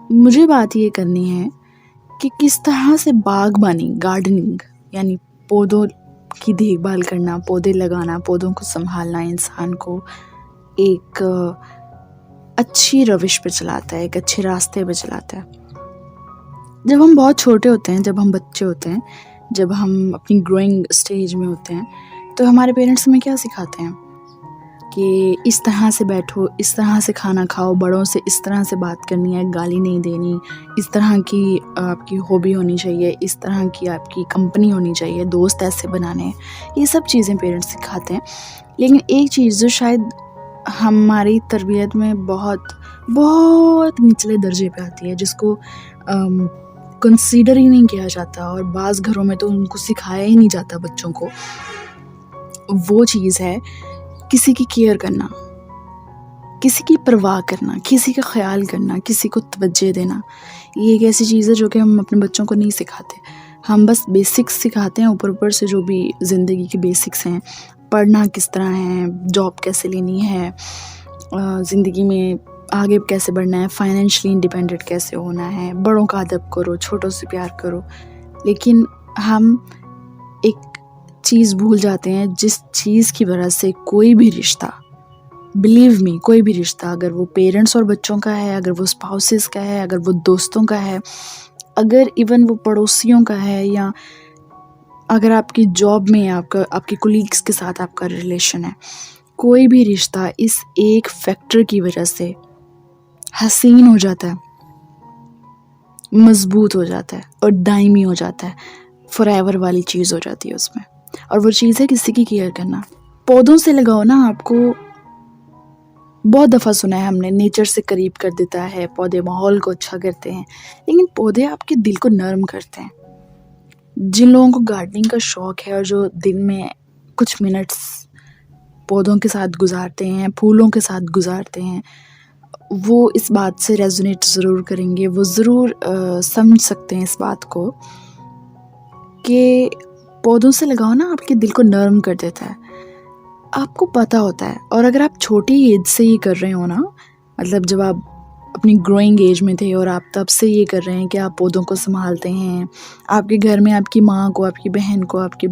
मुझे बात ये करनी है कि किस तरह से बागबानी, गार्डनिंग यानी पौधों की देखभाल करना, पौधे लगाना, पौधों को संभालना इंसान को एक अच्छी रविश पे चलाता है, एक अच्छे रास्ते पे चलाता है। जब हम बहुत छोटे होते हैं, जब हम बच्चे होते हैं, जब हम अपनी ग्रोइंग स्टेज में होते हैं, तो हमारे पेरेंट्स हमें क्या सिखाते हैं कि इस तरह से बैठो, इस तरह से खाना खाओ, बड़ों से इस तरह से बात करनी है, गाली नहीं देनी, इस तरह की आपकी हॉबी होनी चाहिए, इस तरह की आपकी कंपनी होनी चाहिए, दोस्त ऐसे बनाने हैं। ये सब चीज़ें पेरेंट्स सिखाते हैं। लेकिन एक चीज़ जो शायद हमारी तरबियत में बहुत बहुत निचले दर्जे पे आती है, जिसको कंसीडर ही नहीं किया जाता और बाज़ घरों में तो उनको सिखाया ही नहीं जाता बच्चों को, वो चीज़ है किसी की केयर करना, किसी की परवाह करना, किसी का ख्याल करना, किसी को तवज्जो देना। ये एक ऐसी चीज़ है जो कि हम अपने बच्चों को नहीं सिखाते। हम बस बेसिक्स सिखाते हैं, ऊपर से जो भी ज़िंदगी के बेसिक्स हैं, पढ़ना किस तरह है, जॉब कैसे लेनी है, ज़िंदगी में आगे कैसे बढ़ना है, फाइनेंशियली इंडिपेंडेंट कैसे होना है, बड़ों का अदब करो, छोटों से प्यार करो। लेकिन हम एक चीज़ भूल जाते हैं, जिस चीज़ की वजह से कोई भी रिश्ता, बिलीव मी, कोई भी रिश्ता, अगर वो पेरेंट्स और बच्चों का है, अगर वो स्पाउसेस का है, अगर वो दोस्तों का है, अगर इवन वो पड़ोसियों का है, या अगर आपकी जॉब में आपके कोलीग्स के साथ आपका रिलेशन है, कोई भी रिश्ता इस एक फैक्टर की वजह से हसीन हो जाता है, मजबूत हो जाता है और दायमी हो जाता है, फॉरएवर वाली चीज़ हो जाती है उसमें। और वो चीज़ है किसी की केयर करना। पौधों से लगाओ ना, आपको बहुत दफ़ा सुना है हमने, नेचर से करीब कर देता है, पौधे माहौल को अच्छा करते हैं, लेकिन पौधे आपके दिल को नरम करते हैं। जिन लोगों को गार्डनिंग का शौक़ है और जो दिन में कुछ मिनट्स पौधों के साथ गुजारते हैं, फूलों के साथ गुजारते हैं, वो इस बात से रेजोनेट ज़रूर करेंगे, वो ज़रूर समझ सकते हैं इस बात को कि पौधों से लगाओ ना, आपके दिल को नरम कर देता है, आपको पता होता है। और अगर आप छोटी एज से ये कर रहे हो ना, मतलब जब आप अपनी ग्रोइंग एज में थे और आप तब से ये कर रहे हैं कि आप पौधों को संभालते हैं, आपके घर में आपकी माँ को, आपकी बहन को, आपके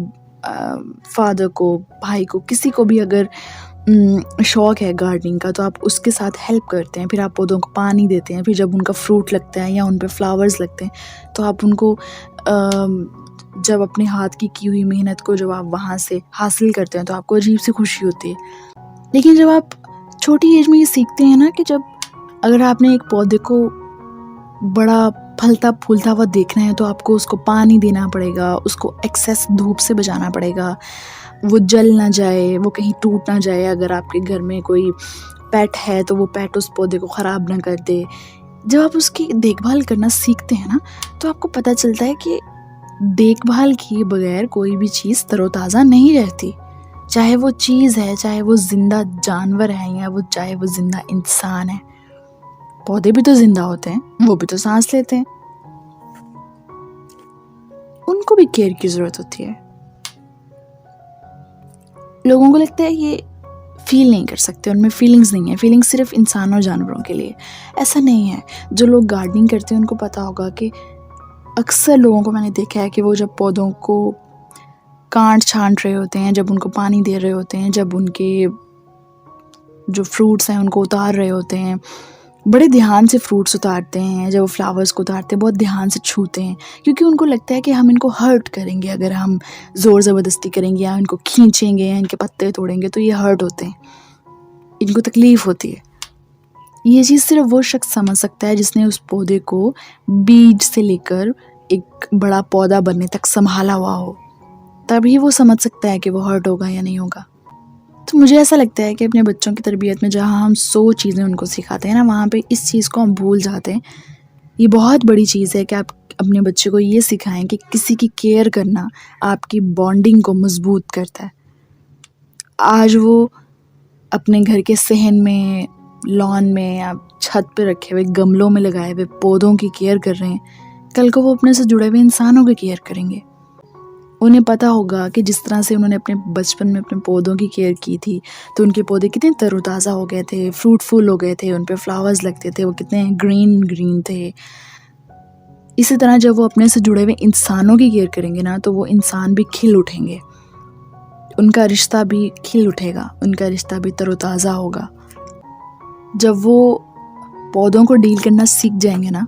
फादर को, भाई को, किसी को भी अगर शौक़ है गार्डनिंग का, तो आप उसके साथ हेल्प करते हैं, फिर आप पौधों को पानी देते हैं, फिर जब उनका फ्रूट लगता है या उन पे फ्लावर्स लगते हैं तो आप उनको जब अपने हाथ की हुई मेहनत को जब आप वहाँ से हासिल करते हैं तो आपको अजीब सी खुशी होती है। लेकिन जब आप छोटी एज में ये सीखते हैं ना कि जब अगर आपने एक पौधे को बड़ा फलता फूलता हुआ देखना है तो आपको उसको पानी देना पड़ेगा, उसको एक्सेस धूप से बचाना पड़ेगा, वो जल ना जाए, वो कहीं टूट ना जाए। अगर आपके घर में कोई पेट है तो वो पेट उस पौधे को ख़राब ना कर दे। जब आप उसकी देखभाल करना सीखते हैं ना, तो आपको पता चलता है कि देखभाल किए बगैर कोई भी चीज़ तरोताज़ा नहीं रहती, चाहे वो चीज़ है, चाहे वो ज़िंदा जानवर है, या वो चाहे वो ज़िंदा इंसान है। पौधे भी तो ज़िंदा होते हैं, वो भी तो सांस लेते हैं, उनको भी केयर की ज़रूरत होती है। लोगों को लगता है ये फील नहीं कर सकते, उनमें फीलिंग्स नहीं है, फीलिंग्स सिर्फ इंसान और जानवरों के लिए। ऐसा नहीं है। जो लोग गार्डनिंग करते हैं उनको पता होगा कि अक्सर लोगों को मैंने देखा है कि वो जब पौधों को काट छांट रहे होते हैं, जब उनको पानी दे रहे होते हैं, जब उनके जो फ्रूट्स हैं उनको उतार रहे होते हैं, बड़े ध्यान से फ्रूट्स उतारते हैं, जब वो फ्लावर्स को उतारते हैं बहुत ध्यान से छूते हैं, क्योंकि उनको लगता है कि हम इनको हर्ट करेंगे, अगर हम ज़ोर ज़बरदस्ती करेंगे या इनको खींचेंगे या इनके पत्ते तोड़ेंगे तो ये हर्ट होते हैं, इनको तकलीफ़ होती है। ये चीज़ सिर्फ वो शख्स समझ सकता है जिसने उस पौधे को बीज से लेकर एक बड़ा पौधा बनने तक संभाला हुआ हो, तभी वो समझ सकता है कि वो हर्ट होगा या नहीं होगा। तो मुझे ऐसा लगता है कि अपने बच्चों की तरबियत में जहाँ हम 100 चीज़ें उनको सिखाते हैं ना, वहाँ पे इस चीज़ को हम भूल जाते हैं। ये बहुत बड़ी चीज़ है कि आप अपने बच्चे को ये सिखाएं कि किसी की केयर करना आपकी बॉन्डिंग को मजबूत करता है। आज वो अपने घर के सहन में, लॉन में, या छत पे रखे हुए गमलों में लगाए हुए पौधों की केयर कर रहे हैं, कल को वो अपने से जुड़े हुए इंसानों की केयर करेंगे, उन्हें पता होगा कि जिस तरह से उन्होंने अपने बचपन में अपने पौधों की केयर की थी, तो उनके पौधे कितने तरोताज़ा हो गए थे, फ्रूटफुल हो गए थे, उन पे फ्लावर्स लगते थे, वो कितने ग्रीन ग्रीन थे। इसी तरह जब वो अपने से जुड़े हुए इंसानों की केयर करेंगे ना, तो वो इंसान भी खिल उठेंगे, उनका रिश्ता भी खिल उठेगा, उनका रिश्ता भी तरोताज़ा होगा। जब वो पौधों को डील करना सीख जाएंगे ना,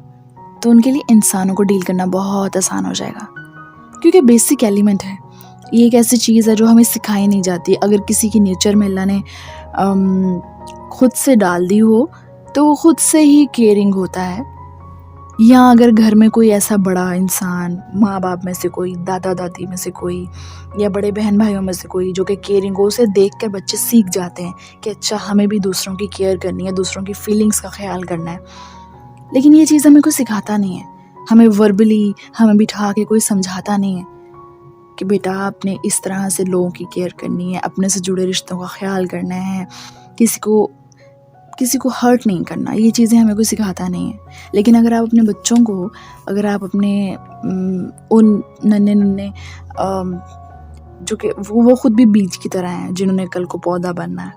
तो उनके लिए इंसानों को डील करना बहुत आसान हो जाएगा, क्योंकि बेसिक एलिमेंट है। ये एक ऐसी चीज़ है जो हमें सिखाई नहीं जाती। अगर किसी की नेचर में अल्लाह ने खुद से डाल दी हो, तो वो खुद से ही केयरिंग होता है। या अगर घर में कोई ऐसा बड़ा इंसान, माँ बाप में से कोई, दादा दादी में से कोई, या बड़े बहन भाइयों में से कोई जो कि केयरिंग हो, उसे देख कर बच्चे सीख जाते हैं कि अच्छा हमें भी दूसरों की केयर करनी है, दूसरों की फीलिंग्स का ख्याल करना है। लेकिन ये चीज़ हमें कोई सिखाता नहीं है, हमें वर्बली हमें बिठा के कोई समझाता नहीं है कि बेटा आपने इस तरह से लोगों की केयर करनी है, अपने से जुड़े रिश्तों का ख्याल करना है, किसी को हर्ट नहीं करना। ये चीज़ें हमें कोई सिखाता नहीं है। लेकिन अगर आप अपने बच्चों को, अगर आप अपने उन नन्हे जो कि वो खुद भी बीज की तरह हैं, जिन्होंने कल को पौधा बनना है,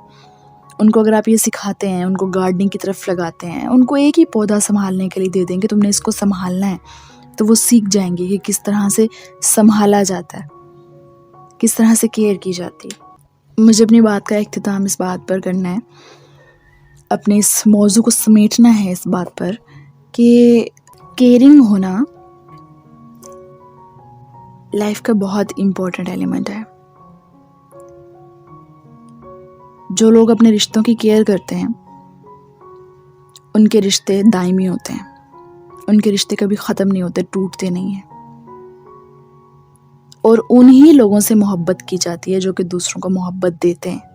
उनको अगर आप ये सिखाते हैं, उनको गार्डनिंग की तरफ लगाते हैं, उनको एक ही पौधा संभालने के लिए दे देंगे, तुमने इसको संभालना है, तो वो सीख जाएंगे कि किस तरह से संभाला जाता है, किस तरह से केयर की जाती है। मुझे अपनी बात का इख्तिताम इस बात पर करना है, अपने इस मौजू को समेटना है इस बात पर कि केयरिंग होना लाइफ का बहुत इम्पोर्टेंट एलिमेंट है। जो लोग अपने रिश्तों की केयर करते हैं, उनके रिश्ते दायमी होते हैं, उनके रिश्ते कभी ख़त्म नहीं होते, टूटते नहीं हैं। और उन्हीं लोगों से मोहब्बत की जाती है जो कि दूसरों को मोहब्बत देते हैं।